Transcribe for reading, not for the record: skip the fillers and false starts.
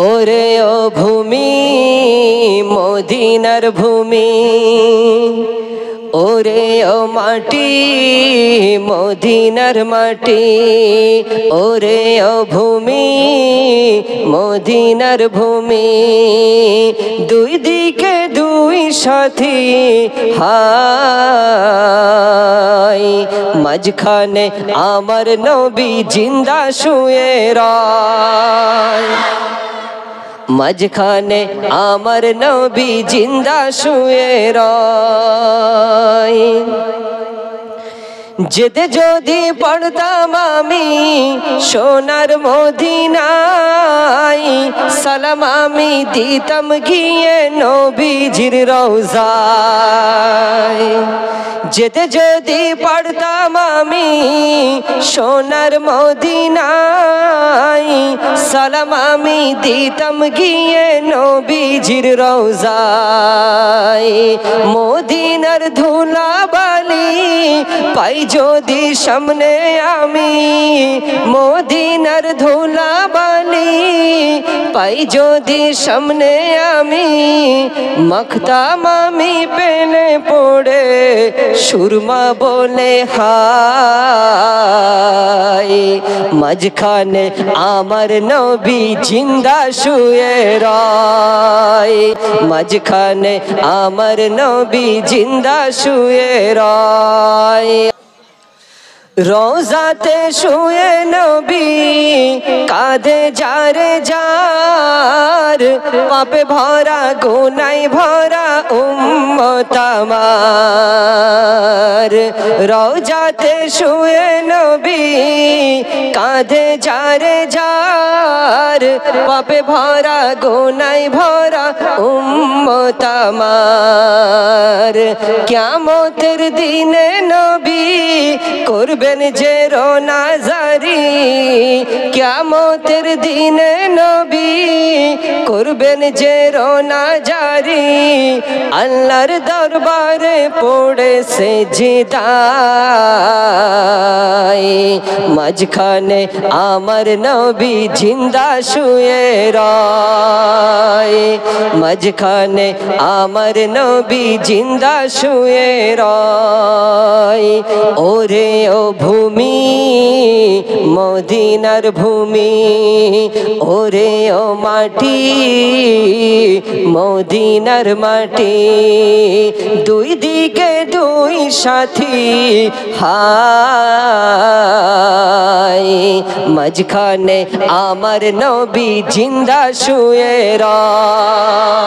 ওরে ও ভূমি মদিনার ভূমি, ওরে ও মাটি মদিনার মাটি, ওরে ও ভূমি মদিনার ভূমি। দুই দিকে দুই সাথী হায়, মাঝখানে আমার নবী জিন্দা শুয়ে রয়। মাঝখানে আমার নবী জিন্দা শুয়ে রয়। যেতে যদি পড়তাম আমি সোনার মদিনায়, সালাম আমি দিতাম গিয়ে নবীজির রওজায়। যেতে যদি পড়তাম আমি সোনার মদিনায়, সালাম আমি দিতাম গিয়ে নবীজির রওজায়। মদিনার ধুলাবালি পাই যদি সামনে আমি, মদিনার ধুলাবালি পাই যদি সামনে আমি, মাখতাম আমি পেলে পড়ে সুরমা বলে হায়। মাঝখানে আমার নবী জিন্দা শুয়ে রয়, মাঝখানে আমার নবী জিন্দা শুয়ে রয়। রোজাতে শুয়ে নবী কাঁধে যারে যার, পাপে ভরা গুনায় ভরা উম্মত আমার। রোজাতে শুয়ে নবী কাঁধে যারে যার, পাপে ভরা গুনায় ভরা উম্মত আমার। কিয়ামতের দিনে নবী করবেন যে রোনাজারি, কিয়ামতের দিনে নবী করবেন যে রোনাজারি, আল্লাহর দরবারে পড়ে সেজদায়। মাঝখানে আমার নবী জিন্দা শুয়ে রয়, মাঝখানে আমার নবী জিন্দা শুয়ে রয়। ওরে ও ভূমি মদিনার ভূমি, ওরে ও মাটি মদিনার মাটি, দুই দিকে দুই সাথী হায়। মাঝখানে আমার নবী জিন্দা শুয়ে রয়।